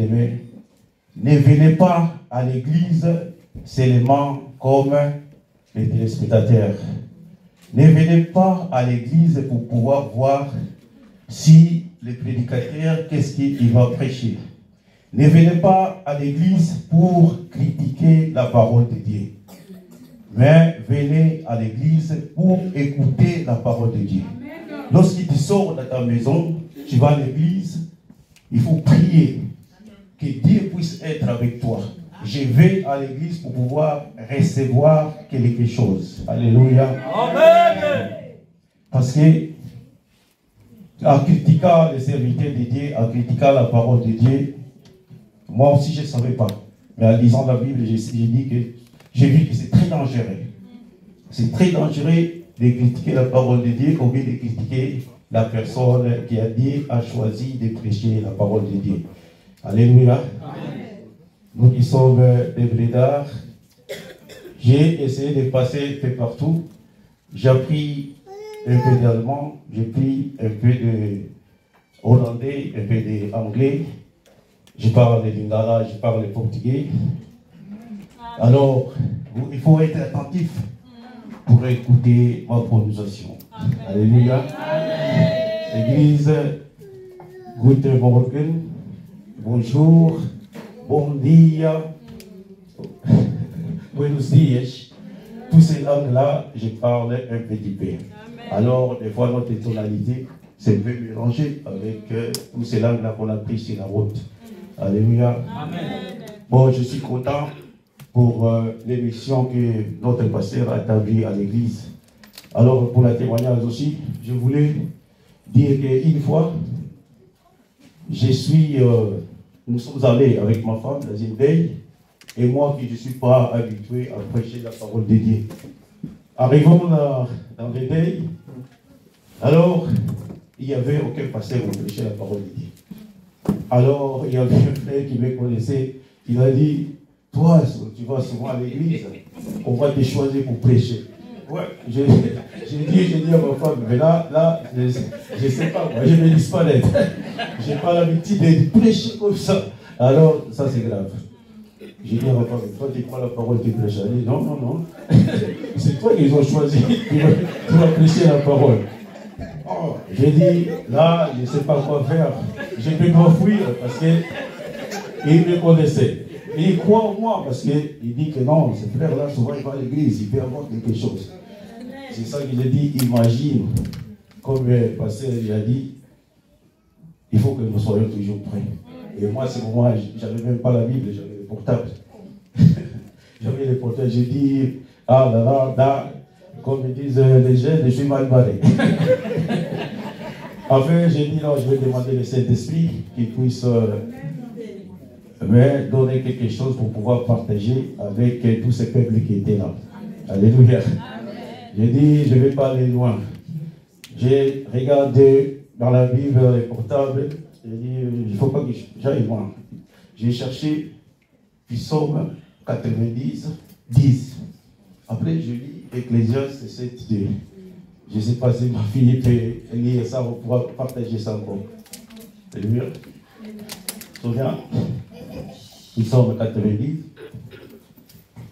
bien-aimés, ne venez pas à l'église seulement comme les téléspectateurs. Ne venez pas à l'église pour pouvoir voir si le prédicateur, qu'est-ce qu'il va prêcher. Ne venez pas à l'église pour critiquer la parole de Dieu. Mais venez à l'église pour écouter la parole de Dieu. Lorsque tu sors de ta maison, tu vas à l'église, il faut prier que Dieu puisse être avec toi. Je vais à l'église pour pouvoir recevoir quelque chose. Alléluia. Amen. Parce que en critiquant les serviteurs de Dieu, en critiquant la parole de Dieu, moi aussi je ne savais pas. Mais en lisant la Bible, j'ai vu que c'est très dangereux. C'est très dangereux de critiquer la parole de Dieu au lieu de critiquer la personne qui a dit, a choisi de prêcher la parole de Dieu. Alléluia. Amen. Nous qui sommes des blédards, j'ai essayé de passer peu partout. J'ai appris un peu d'allemand, j'ai appris un peu de hollandais, un peu d'anglais. Je parle de lingala, je parle de portugais. Alors, il faut être attentif pour écouter ma prononciation. Alléluia. Église, guten Morgen, bonjour, bon dia, buenos dias. Tous ces langues-là, je parle un petit peu. Alors, des fois, notre tonalité, c'est un peu mélangé avec toutes ces langues-là qu'on a prises sur la route. Alléluia. Amen. Bon, je suis content pour l'émission que notre pasteur a établie à l'église. Alors, pour la témoignage aussi, je voulais dire qu'une fois, nous sommes allés avec ma femme dans une veille, et moi qui ne suis pas habitué à prêcher la parole de Dieu. Arrivons dans les veilles, alors, il n'y avait aucun pasteur pour prêcher la parole de Dieu. Alors, il y avait un frère qui me connaissait, il a dit, toi, tu vas souvent à l'église, on va te choisir pour prêcher. Ouais, j'ai dit à ma femme, mais là, je ne sais pas, moi, je ne me disparaître. Je n'ai pas l'habitude de prêcher comme ça. Alors, ça c'est grave. J'ai dit à ma femme, toi tu prends la parole, tu prêches. Elle dit, non. C'est toi qu'ils ont choisi, tu vas prêcher la parole. Oh, j'ai dit, là, je ne sais pas quoi faire. Je peux m'enfuir parce qu'il me connaissait. Et il croit en moi parce qu'il dit que non, ce frère-là, souvent il va à l'église, il peut avoir quelque chose. C'est ça que j'ai dit, imagine, comme le pasteur a dit, il faut que nous soyons toujours prêts. Et moi, à ce moment, je n'avais même pas la Bible, j'avais le portable. J'avais le portable, j'ai dit, ah là, comme ils disent les jeunes, je suis mal barré. Enfin, j'ai dit, non, je vais demander le Saint-Esprit qu'il puisse me donner quelque chose pour pouvoir partager avec tous ces peuples qui étaient là. Alléluia. J'ai dit, je ne vais pas aller loin. J'ai regardé dans la Bible, les portables, j'ai dit, il ne faut pas que j'aille loin. J'ai cherché Psaume 90, 10. Après, je lis Ecclésiaste 7, 2. Je ne sais pas si ma fille peut lire ça, on pourra partager ça encore. Alléluia. Souviens? Psaume 90,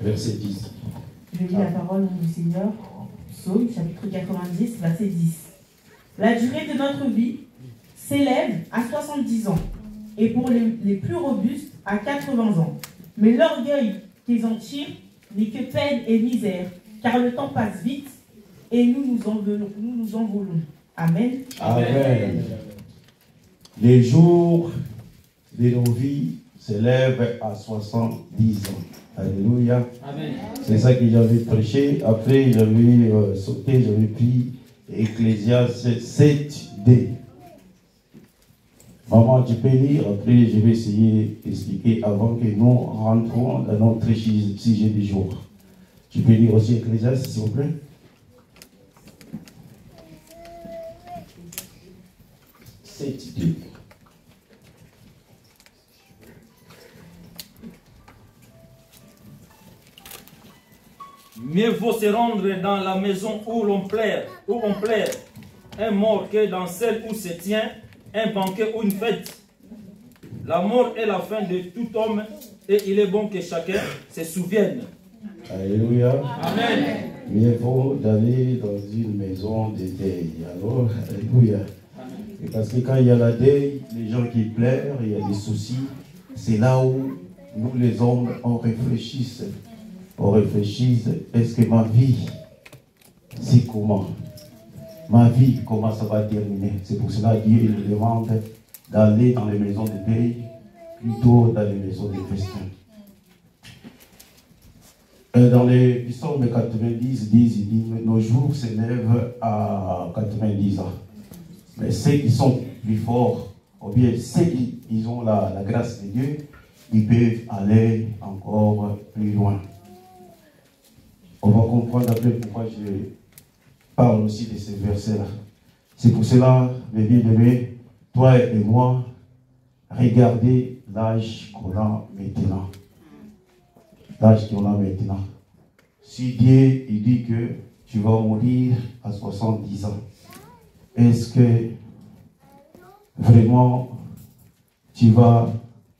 verset 10. Je lis la parole du Seigneur, Psaume, chapitre 90, verset 10. La durée de notre vie s'élève à 70 ans, et pour les plus robustes, à 80 ans. Mais l'orgueil qu'ils en tirent n'est que peine et misère, car le temps passe vite, et nous nous envolons. Amen. Amen. Les jours de nos vies s'élèvent à 70 ans. Alléluia. Amen. C'est ça que j'avais prêché. Après, j'avais sauté, j'avais pris Ecclésiaste 7D. Maman, tu peux lire. Après, je vais essayer d'expliquer avant que nous rentrons dans notre sujet du jour. Tu peux lire aussi Ecclésiaste, s'il vous plaît. Mieux vaut se rendre dans la maison où on plaire un mort que dans celle où se tient un banquet ou une fête. La mort est la fin de tout homme et il est bon que chacun se souvienne. Alléluia. Amen. Mieux vaut d'aller dans une maison de deuil. Alors, alléluia. Et parce que quand il y a la deuil, les gens qui pleurent, il y a des soucis. C'est là où nous les hommes, on réfléchisse. On réfléchisse, est-ce que ma vie, c'est comment? Ma vie, comment ça va terminer? C'est pour cela que Dieu nous demande d'aller dans les maisons de deuil plutôt dans les maisons de festin. Dans les psaumes 90, il dit nos jours s'élèvent à 90 ans. Mais ceux qui sont plus forts, ou bien ceux qui ont la grâce de Dieu, ils peuvent aller encore plus loin. On va comprendre après pourquoi je parle aussi de ces versets-là. C'est pour cela, mes bien-aimés, toi et moi, regardez l'âge qu'on a maintenant. L'âge qu'on a maintenant. Si Dieu il dit que tu vas mourir à 70 ans, est-ce que vraiment tu vas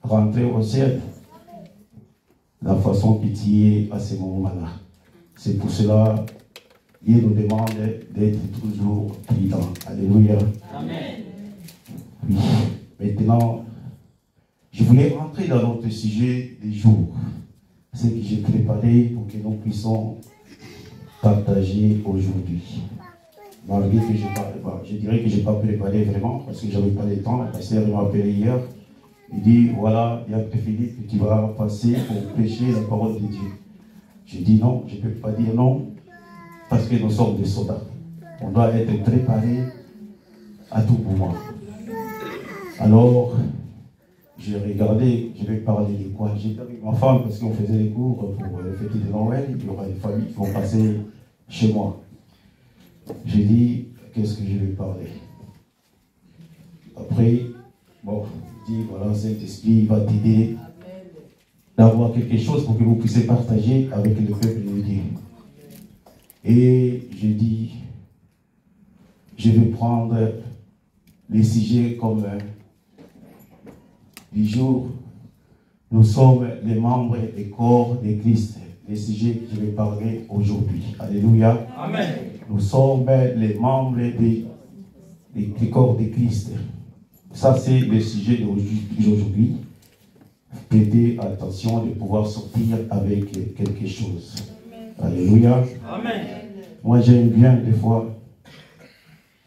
rentrer au ciel? La façon que tu es à ce moment-là. C'est pour cela Dieu nous demande d'être toujours prudent. Alléluia. Amen. Oui. Maintenant, je voulais entrer dans notre sujet du jour. Ce que j'ai préparé pour que nous puissions partager aujourd'hui. Malgré que je dirais que je n'ai pas préparé vraiment, parce que je n'avais pas le temps. Le pasteur m'a appelé hier. Il dit, voilà, il y a Philippe, tu vas passer pour prêcher la parole de Dieu. J'ai dit non, je ne peux pas dire non, parce que nous sommes des soldats. On doit être préparés à tout moment. Alors, j'ai regardé, je vais parler de quoi? J'étais avec ma femme parce qu'on faisait les cours pour les fêtes de Noël. Il y aura des familles qui vont passer chez moi. J'ai dit, qu'est-ce que je vais parler? Après, bon, je dis, voilà, Saint-Esprit va t'aider d'avoir quelque chose pour que vous puissiez partager avec le peuple de Dieu. Et je dis, je vais prendre les sujets comme du jour. Nous sommes les membres du corps de Christ. Les sujets que je vais parler aujourd'hui. Alléluia. Amen. Nous sommes les membres du corps de Christ. Ça, c'est le sujet d'aujourd'hui. Prêtez attention de pouvoir sortir avec quelque chose. Alléluia. Amen. Moi, j'aime bien des fois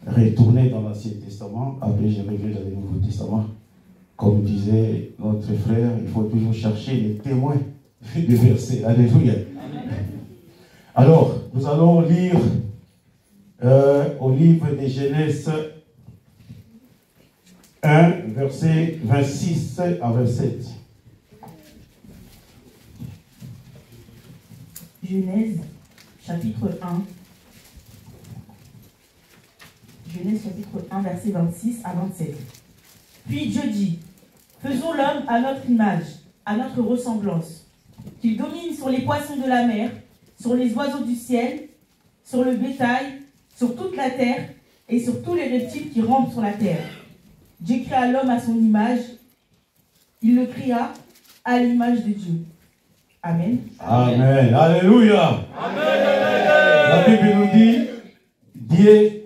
retourner dans l'Ancien Testament. Après, je reviens dans le Nouveau Testament. Comme disait notre frère, il faut toujours chercher les témoins des versets. Alléluia. Alors, nous allons lire au livre de Genèse 1, verset 26 à 27. Genèse, chapitre 1. Genèse, chapitre 1, verset 26 à 27. Puis Dieu dit, faisons l'homme à notre image, à notre ressemblance, qu'il domine sur les poissons de la mer, sur les oiseaux du ciel, sur le bétail, sur toute la terre et sur tous les reptiles qui rampent sur la terre. Dieu créa l'homme à son image, il le créa à l'image de Dieu. Amen. Amen. Alléluia. Amen. La Bible nous dit, Dieu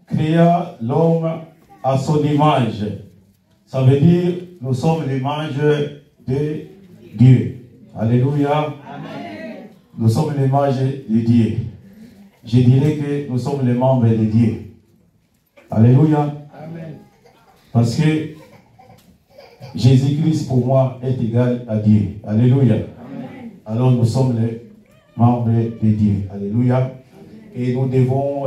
créa l'homme à son image. Ça veut dire, nous sommes l'image de Dieu. Alléluia. Amen. Nous sommes l'image de Dieu. Je dirais que nous sommes les membres de Dieu. Alléluia. Amen. Parce que Jésus-Christ pour moi est égal à Dieu. Alléluia. Amen. Alors nous sommes les membres de Dieu. Alléluia. Et nous devons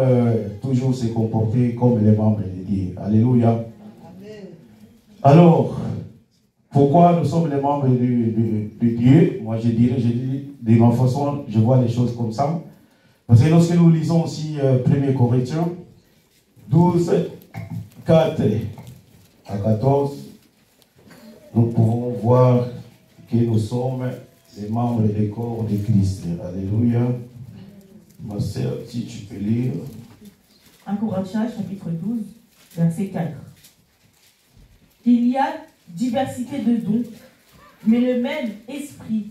toujours se comporter comme les membres de Dieu. Alléluia. Alors, pourquoi nous sommes les membres de Dieu? Moi je dirais, de ma façon, je vois les choses comme ça. Parce que lorsque nous lisons aussi 1 Corinthiens 12, 4 à 14, nous pouvons voir que nous sommes les membres du corps de Christ. Alléluia. Ma sœur, si tu peux lire. 1 Corinthiens, chapitre 12, verset 4. Il y a diversité de dons, mais le même esprit.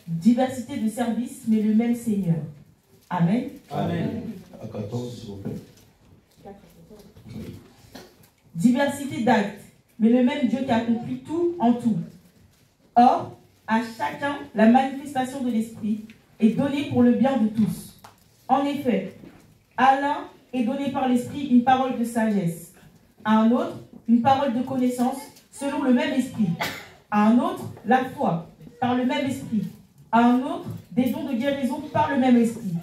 Diversité de services, mais le même Seigneur. Amen. Amen. À 14, s'il vous plaît. Diversité d'actes, mais le même Dieu qui accomplit tout en tout. Or, à chacun, la manifestation de l'Esprit est donnée pour le bien de tous. En effet, à l'un est donnée par l'Esprit une parole de sagesse, à un autre une parole de connaissance selon le même Esprit, à un autre la foi par le même Esprit, à un autre des dons de guérison par le même Esprit,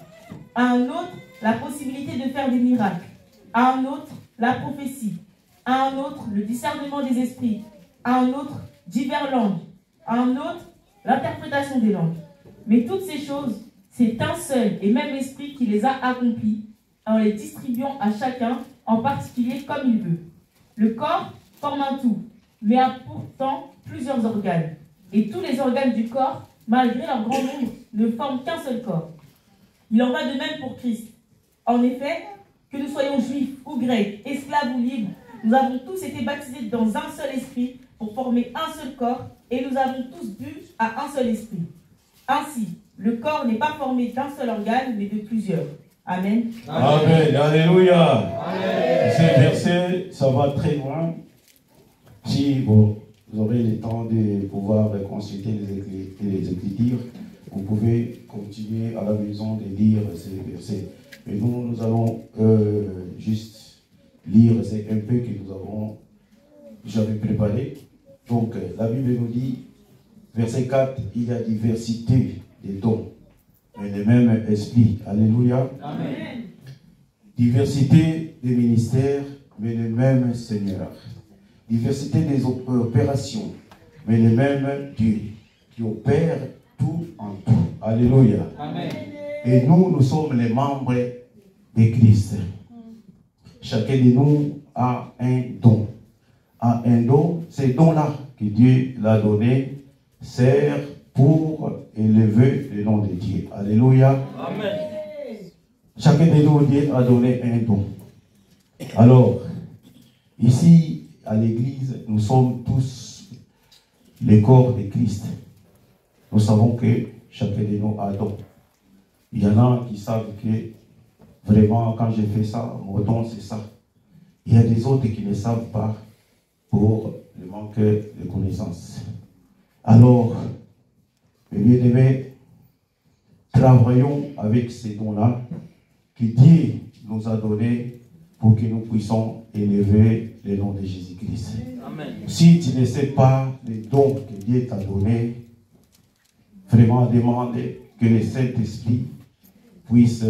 à un autre la possibilité de faire des miracles, à un autre la prophétie, à un autre le discernement des esprits, à un autre divers langues, à un autre l'interprétation des langues. Mais toutes ces choses, c'est un seul et même esprit qui les a accomplies en les distribuant à chacun en particulier comme il veut. Le corps forme un tout, mais a pourtant plusieurs organes. Et tous les organes du corps, malgré leur grand nombre, ne forment qu'un seul corps. Il en va de même pour Christ. En effet, que nous soyons juifs ou grecs, esclaves ou libres, nous avons tous été baptisés dans un seul esprit pour former un seul corps, et nous avons tous bu à un seul esprit. Ainsi, le corps n'est pas formé d'un seul organe, mais de plusieurs. Amen. Amen. Alléluia. Amen. Ces versets, ça va très loin. Si vous aurez le temps de pouvoir consulter les Écritures, vous pouvez continuer à la maison de lire ces versets. Mais nous allons juste lire un peu que j'avais préparé. Donc, la Bible nous dit, verset 4, il y a diversité des dons, mais le même esprit. Alléluia. Amen. Diversité des ministères, mais le même Seigneur. Diversité des opérations, mais le même Dieu qui opère tout en tout. Alléluia. Amen. Et nous sommes les membres de Christ. Chacun de nous a un don. A un don, ces dons-là que Dieu l'a donné sert pour élever le nom de Dieu. Alléluia. Amen. Chacun de nous, Dieu a donné un don. Alors, ici, à l'église, nous sommes tous le corps de Christ. Nous savons que chacun de nous a un don. Il y en a qui savent que vraiment, quand j'ai fait ça, mon don, c'est ça. Il y a des autres qui ne savent pas pour le manque de connaissances. Alors, mes bien-aimés, travaillons avec ces dons-là que Dieu nous a donnés pour que nous puissions élever le nom de Jésus-Christ. Si tu ne sais pas les dons que Dieu t'a donnés, vraiment demande que le Saint-Esprit puisse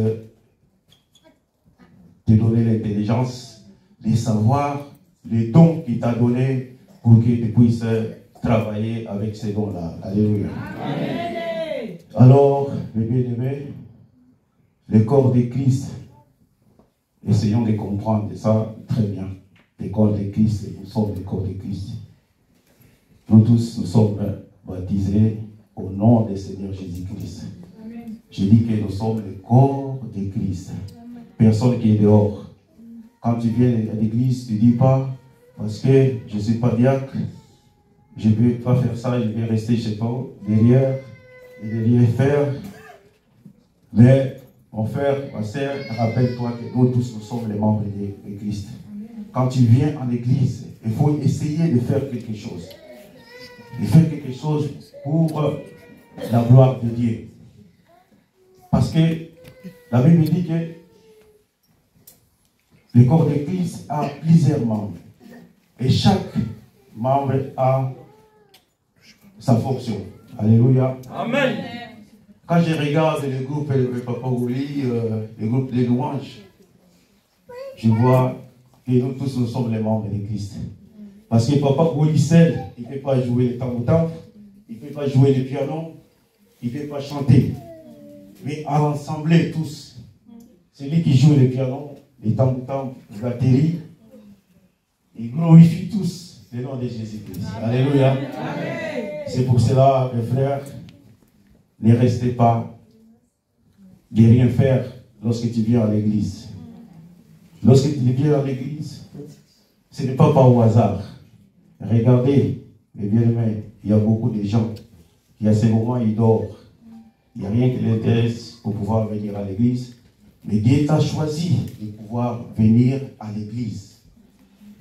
te donner l'intelligence de savoir les dons qu'il t'a donnés pour que tu puisses travailler avec ces dons-là. Alléluia. Amen. Alors, mes bien-aimés, le corps de Christ, essayons de comprendre ça très bien. Le corps de Christ, nous sommes le corps de Christ. Nous tous, nous sommes baptisés au nom du Seigneur Jésus-Christ. Je dis que nous sommes le corps de Christ. Personne qui est dehors. Quand tu viens à l'église, tu ne dis pas, parce que je ne suis pas diacre, je ne vais pas faire ça, je vais rester chez toi, derrière, et de rien faire. Mais, mon frère, ma soeur, rappelle-toi que nous tous, nous sommes les membres de Christ. Quand tu viens en église, il faut essayer de faire quelque chose. De faire quelque chose pour la gloire de Dieu. Parce que la Bible dit que le corps de Christ a plusieurs membres. Et chaque membre a sa fonction. Alléluia. Amen. Quand je regarde le groupe de Papa Gouli, le groupe des louanges, je vois que nous tous nous sommes les membres de Christ. Parce que Papa Gouli seul, il ne peut pas jouer le tambour, il ne peut pas jouer le piano, il ne peut pas chanter. Mais ensemble tous, celui qui joue le piano, les tambour, la batterie, ils glorifient tous le nom de Jésus-Christ. Alléluia. C'est pour cela, mes frères, ne restez pas de rien faire lorsque tu viens à l'église. Lorsque tu viens à l'église, ce n'est pas au hasard. Regardez, mes bien-aimés, il y a beaucoup de gens qui à ce moment ils dorment. Il n'y a rien qui les intéresse pour pouvoir venir à l'église. Mais Dieu t'a choisi de pouvoir venir à l'église.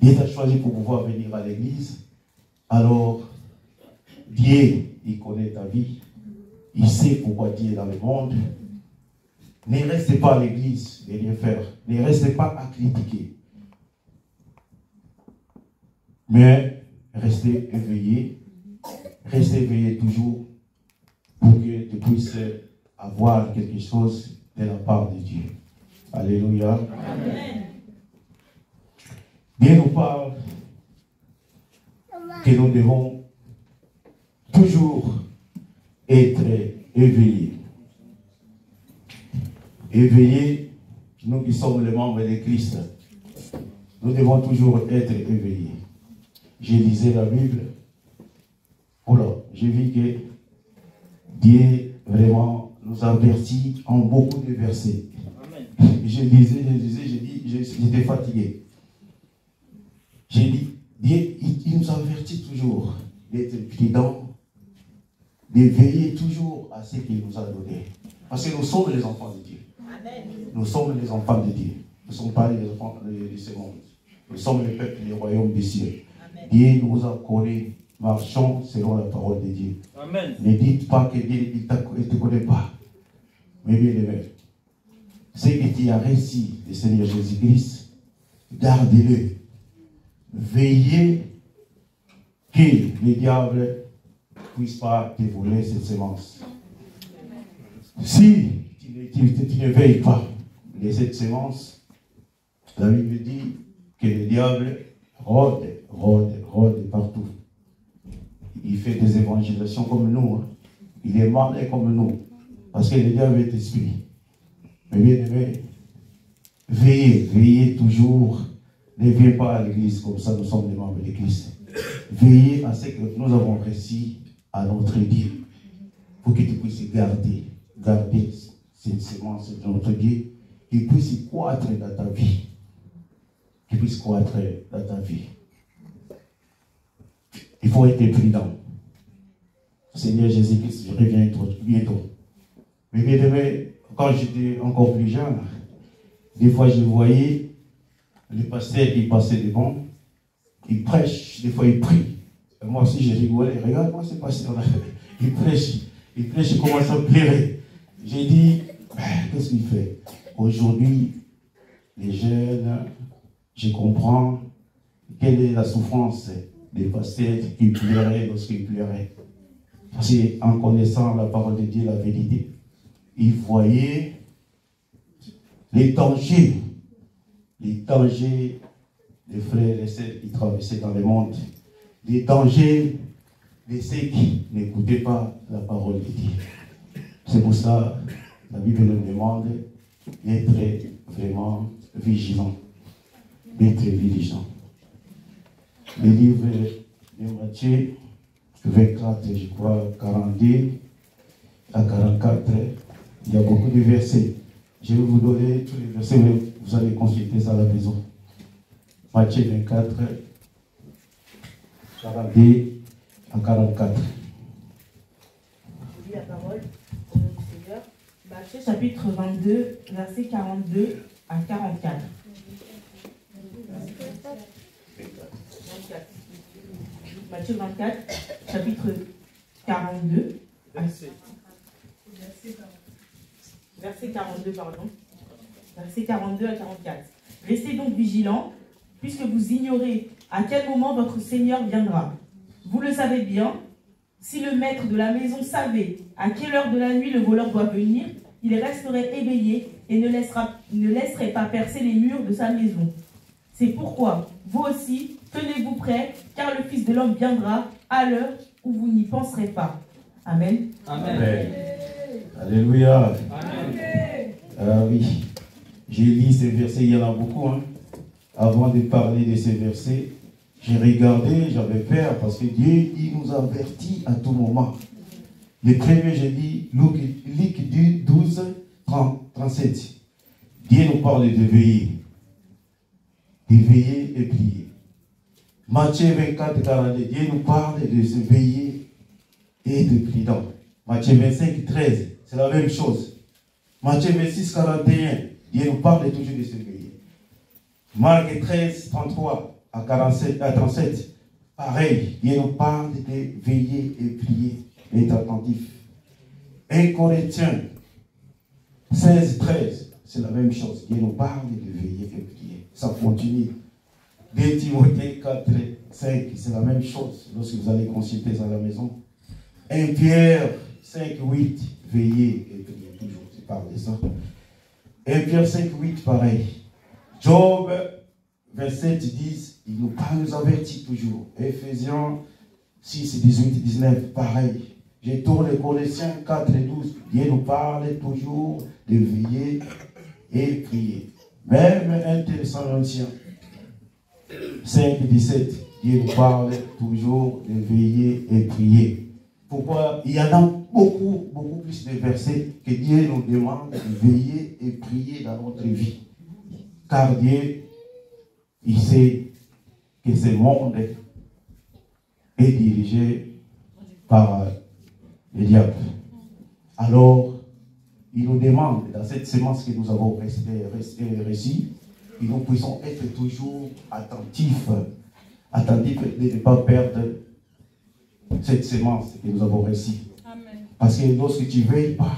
Dieu t'a choisi pour pouvoir venir à l'église. Alors, Dieu, il connaît ta vie. Il sait pourquoi Dieu est dans le monde. Ne restez pas à l'église de rien faire. Ne restez pas à critiquer. Mais restez éveillés. Restez éveillés toujours pour que tu puisses avoir quelque chose de la part de Dieu. Alléluia. Amen. Dieu nous parle que nous devons toujours être éveillés. Éveillés, nous qui sommes les membres de Christ, nous devons toujours être éveillés. J'ai lisé la Bible. Oh là, j'ai vu que Dieu vraiment nous avertit en beaucoup de versets. Amen. Je lisais, j'étais fatigué. J'ai dit, Dieu, il nous avertit toujours d'être prudents, de veiller toujours à ce qu'il nous a donné. Parce que nous sommes les enfants de Dieu. Amen. Nous sommes les enfants de Dieu. Nous ne sommes pas les enfants de ce monde. Nous sommes le peuple du royaume des cieux. Amen. Dieu nous a connus. Marchons selon la parole de Dieu. Amen. Ne dites pas que Dieu ne te connaît pas. Mais bien aimé, ce que tu as reçu du Seigneur Jésus-Christ, gardez-le. Veillez que le diable ne puisse pas te voler cette semence. Si tu ne veilles pas de cette semence, la Bible dit que le diable rôde partout. Il fait des évangélisations comme nous. Hein. Il est malin comme nous. Parce que le diable est esprit. Mais bien aimé, veillez toujours. Ne venez pas à l'église comme ça, nous sommes des membres de l'église. Veillez à ce que nous avons reçu à notre Dieu. Pour que tu puisses garder cette semence de notre Dieu. Qu'il puisse croître dans ta vie. Qu'il puisse croître dans ta vie. Il faut être prudent. Seigneur Jésus-Christ, je reviens bientôt. Mais bien aimé, quand j'étais encore plus jeune, des fois je voyais le pasteur qui passait devant, il prêche, des fois il prie. Et moi aussi je rigolais, regarde-moi ce pasteur-là, il prêche, il commence à pleurer. J'ai dit, qu'est-ce qu'il fait? Aujourd'hui, les jeunes, je comprends quelle est la souffrance des pasteurs qui pleuraient lorsqu'ils pleuraient. Parce qu'en connaissant la parole de Dieu, la vérité, ils voyaient les dangers des frères et sœurs qui traversaient dans le monde, les dangers de ceux qui n'écoutaient pas la parole de Dieu. C'est pour ça que la Bible nous demande d'être vraiment vigilant. D'être vigilant. Le livre de Matthieu 24, je crois, 42 à 44, il y a beaucoup de versets. Je vais vous donner tous les versets, mais vous allez consulter ça à la maison. Matthieu 24, 42 à 44. Je lis la parole au nom du Seigneur. Matthieu chapitre 22, versets 42 à 44. 24. Matthieu 24, chapitre 42. Verset 42, pardon. Verset 42 à 44. Restez donc vigilants, puisque vous ignorez à quel moment votre Seigneur viendra. Vous le savez bien, si le maître de la maison savait à quelle heure de la nuit le voleur doit venir, il resterait éveillé et ne laisserait pas percer les murs de sa maison. C'est pourquoi, vous aussi, tenez-vous prêts, car le Fils de l'homme viendra à l'heure où vous n'y penserez pas. Amen. Amen. Amen. Alléluia. Amen. Ah oui, j'ai lu ces versets, il y en a beaucoup. Hein. Avant de parler de ces versets, j'ai regardé, j'avais peur, parce que Dieu, il nous avertit à tout moment. Le premier, j'ai dit, Luc 12, 37. Dieu nous parle de veiller. De veiller et prier. Matthieu 24, 42, Dieu nous parle de se veiller et de prier. Matthieu 25, 13, c'est la même chose. Matthieu 26, 41, Dieu nous parle toujours de se veiller. Marc 13, 33 à 37, pareil, Dieu nous parle de veiller et prier, d'être attentif. 1 Corinthiens 16, 13, c'est la même chose. Dieu nous parle de veiller et prier. Ça continue. 2 Timothée 4, 5, c'est la même chose lorsque vous allez consulter à la maison. 1 Pierre 5, 8, veiller et prier toujours. Je parle de ça. 1 Pierre 5, 8, pareil. Job 27, 10, il nous avertit toujours. Ephésiens 6, 18, 19, pareil. Je tourne Colossiens 4, 12. Dieu nous parle toujours de veiller et prier. Même 1 Thessaloniciens 5, 17, Dieu nous parle toujours de veiller et prier. Pourquoi? Il y en a beaucoup plus de versets que Dieu nous demande de veiller et prier dans notre vie. Car Dieu, il sait que ce monde est dirigé par le diable. Alors, il nous demande, dans cette semence que nous avons reçue, que nous puissions être toujours attentifs de ne pas perdre cette semence que nous avons reçue. Parce que lorsque tu ne veilles pas,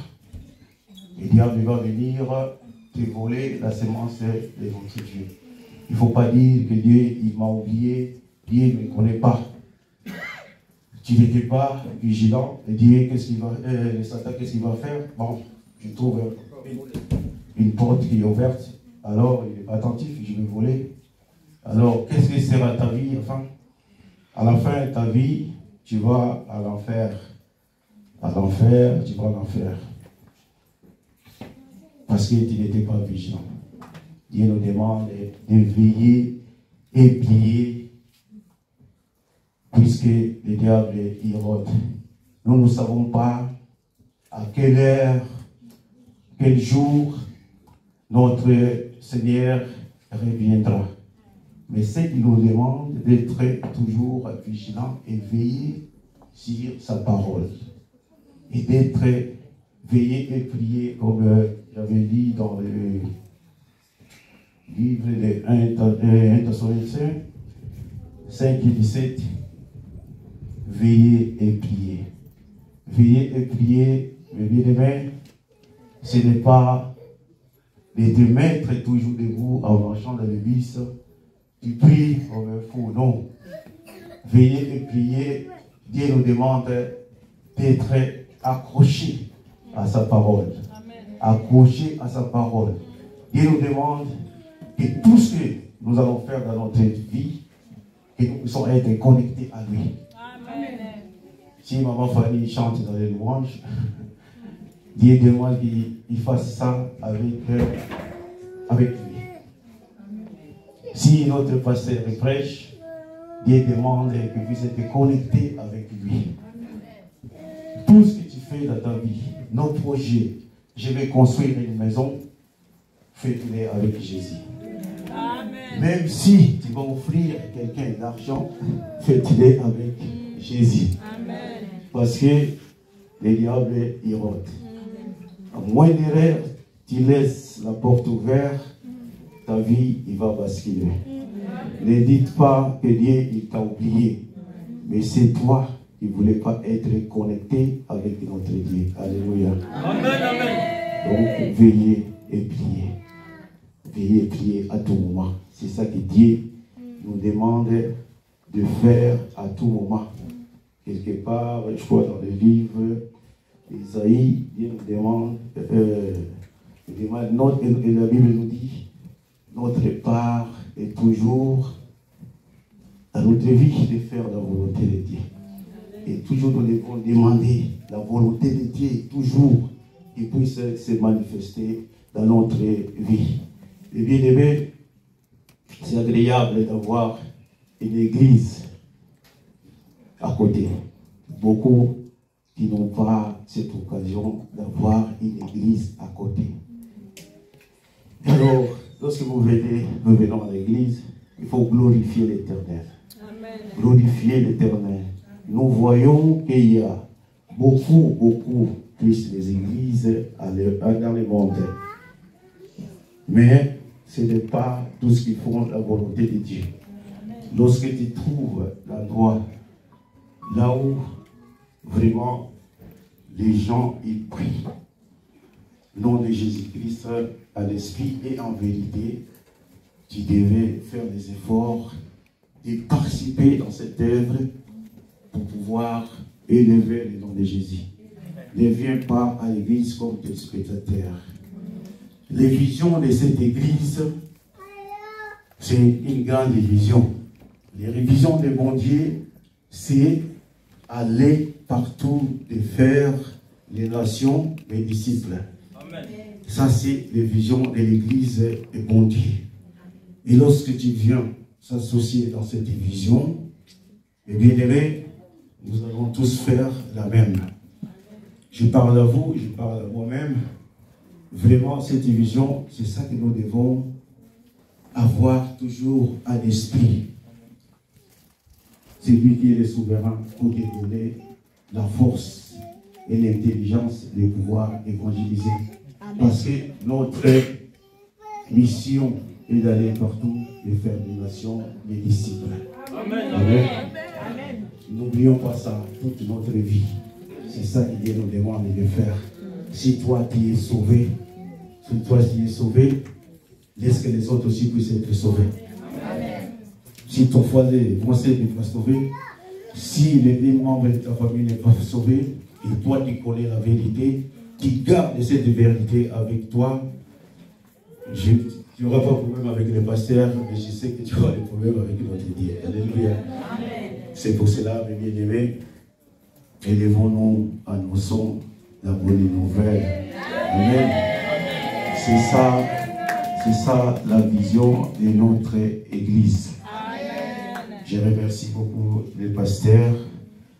le diable va venir te voler la semence de notre Dieu. Il ne faut pas dire que Dieu il m'a oublié, Dieu ne me connaît pas. Tu n'étais pas vigilant, et Dieu, le Satan, qu'est-ce qu'il va faire? Bon, je trouve une porte qui est ouverte, alors il n'est pas attentif, je vais voler. Alors, qu'est-ce que sera ta vie, enfin? À la fin de ta vie, tu vas à l'enfer. À l'enfer, tu vas à l'enfer. Parce que tu n'étais pas vigilant. Dieu nous demande de veiller et prier, puisque le diable y rôde. Nous ne savons pas à quelle heure, quel jour notre Seigneur reviendra. Mais c'est qu'il nous demande d'être toujours vigilants et veiller sur sa parole. Et d'être veillé et prier, comme j'avais dit dans le livre de 1 Thessaloniciens 5 et 17, veiller et prier. Veiller et prier, mes bien-aimés, ce n'est pas de te mettre toujours debout en marchant dans le bus, tu pries comme un fou, non. Veiller et prier, Dieu nous demande d'être accroché à sa parole. Accroché à sa parole. Dieu nous demande que tout ce que nous allons faire dans notre vie, que nous puissions être connectés à lui. Amen. Si Maman Fanny chante dans les louanges, Dieu demande qu'il fasse ça avec lui. Si notre pasteur prêche, Dieu demande que vous puissiez être connectés avec lui. Tout ce que tu fais dans ta vie, nos projets, je vais construire une maison, fais-le avec Jésus. Amen. Même si tu vas offrir à quelqu'un l'argent, fais-le avec Jésus. Amen. Parce que le diable il rôde. À moins d'erreur, tu laisses la porte ouverte, ta vie il va basculer. Ne dites pas que Dieu il t'a oublié, mais c'est toi qui ne voulais pas être connecté avec notre Dieu. Alléluia. Amen, amen. Donc, veillez et priez. Veillez et priez à tout moment. C'est ça que Dieu nous demande de faire à tout moment. Quelque part, je crois dans le livre d'Isaïe, Dieu nous demande, et la Bible nous dit, notre part est toujours dans notre vie de faire la volonté de Dieu. Et toujours nous devons demander la volonté de Dieu, toujours, qu'il puisse se manifester dans notre vie. Et bien aimé, c'est agréable d'avoir une église à côté. Beaucoup qui n'ont pas cette occasion d'avoir une église à côté. Alors, lorsque nous venons à l'église, il faut glorifier l'Éternel. glorifier l'Éternel. Nous voyons qu'il y a beaucoup plus les églises dans le monde. Mais ce n'est pas tout ce qui font la volonté de Dieu. Lorsque tu trouves l'endroit là où vraiment les gens y prient, nom de Jésus-Christ, à l'esprit et en vérité, tu devais faire des efforts de participer dans cette œuvre pour pouvoir élever le nom de Jésus. Ne viens pas à l'église comme téléspectateur. Les visions de cette église, c'est une grande vision. Les visions de mon Dieu, c'est aller partout et faire les nations mes disciples. Amen. Ça, c'est les visions de l'église de mon Dieu. Et lorsque tu viens s'associer dans cette vision, et bien aimé, nous allons tous faire la même. Je parle à vous, je parle à moi-même. Vraiment, cette vision, c'est ça que nous devons avoir toujours à l'esprit. C'est lui qui est le souverain pour te donner la force et l'intelligence de pouvoir évangéliser. Parce que notre mission est d'aller partout et faire des nations des disciples. Amen. Amen. Amen. N'oublions pas ça toute notre vie. C'est ça que Dieu nous demande de faire. Si toi tu es sauvé, laisse que les autres aussi puissent être sauvés. Amen. Si ton foyer n'est pas sauvé, si les membres de ta famille n'est pas sauvé, et toi tu connais la vérité, tu gardes cette vérité avec toi, tu n'auras pas de problème avec le pasteur, mais je sais que tu auras des problèmes avec notre Dieu. Alléluia. C'est pour cela, mes bien-aimés, élevons-nous, annonçons la bonne nouvelle. Amen. C'est ça la vision de notre Église. Amen. Je remercie beaucoup les pasteurs.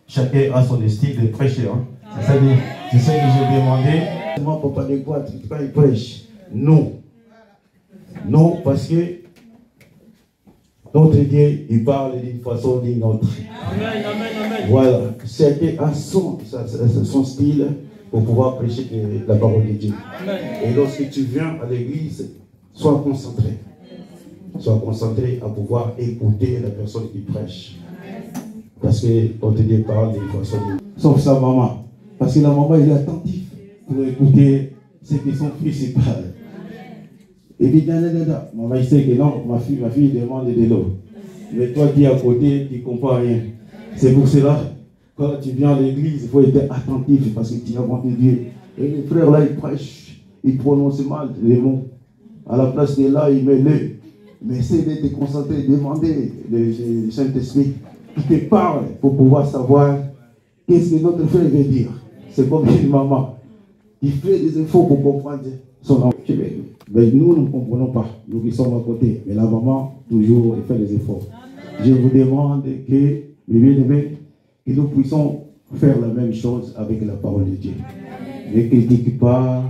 Chacun a son style de prêcher. Hein? C'est ça que j'ai demandé. Moi, papa de quoi quand il prêche? Non. Non, parce que notre Dieu, il parle d'une façon ou d'une autre. Amen, amen, amen. Voilà. Chacun a son style pour pouvoir prêcher la parole de Dieu. Amen. Et lorsque tu viens à l'église, sois concentré. Sois concentré à pouvoir écouter la personne qui prêche. Parce qu'on te dit parle d'une façon. Sauf sa maman. Parce que la maman est attentive pour écouter ce que son fils parle. Et dit, maman, il sait que non, ma fille demande de l'eau. Mais toi qui es à côté, tu ne comprends rien. C'est pour cela, quand tu viens à l'église, il faut être attentif parce que tu as monté Dieu. Et les frères là, ils prêchent, ils prononcent mal les mots. À la place de là, ils mettent le. Mais essaie de te concentrer, demander le Saint-Esprit qui te parle pour pouvoir savoir qu'est-ce que notre frère veut dire. C'est comme une maman qui fait des efforts pour comprendre son enfant. Mais nous ne comprenons pas, nous qui sommes à côté. Mais la maman, toujours, elle fait des efforts. Je vous demande que, mes bien-aimés, que nous puissions faire la même chose avec la parole de Dieu. Ne critique pas.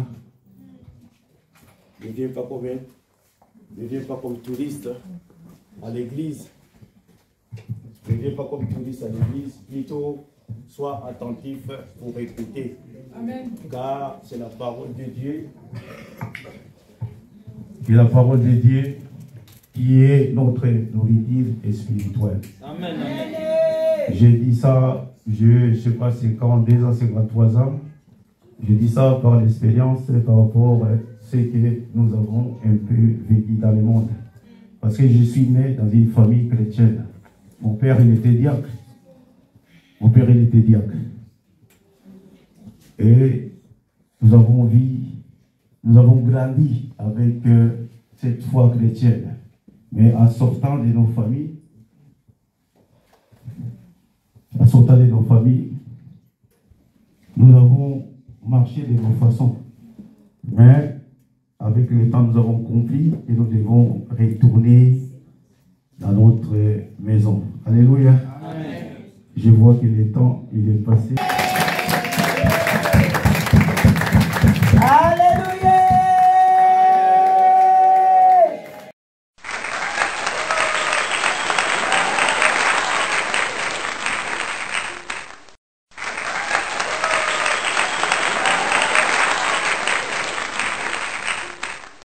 Ne viens pas comme touriste à l'église. Ne viens pas comme touriste à l'église. Plutôt, sois attentif pour écouter. Amen. Car c'est la parole de Dieu. Et la parole de Dieu qui est notre nourriture spirituelle. Amen. J'ai dit ça, je ne sais pas c'est 42 ans, c'est 23 ans. Je dis ça par l'expérience, par rapport à ce que nous avons un peu vécu dans le monde. Parce que je suis né dans une famille chrétienne. Mon père, il était diacre. Et nous avons grandi avec cette foi chrétienne. Mais en sortant de nos familles, nous avons marché de nos façons. Mais avec le temps, nous avons compris que nous devons retourner dans notre maison. Alléluia. Amen. Je vois que le temps, il est passé.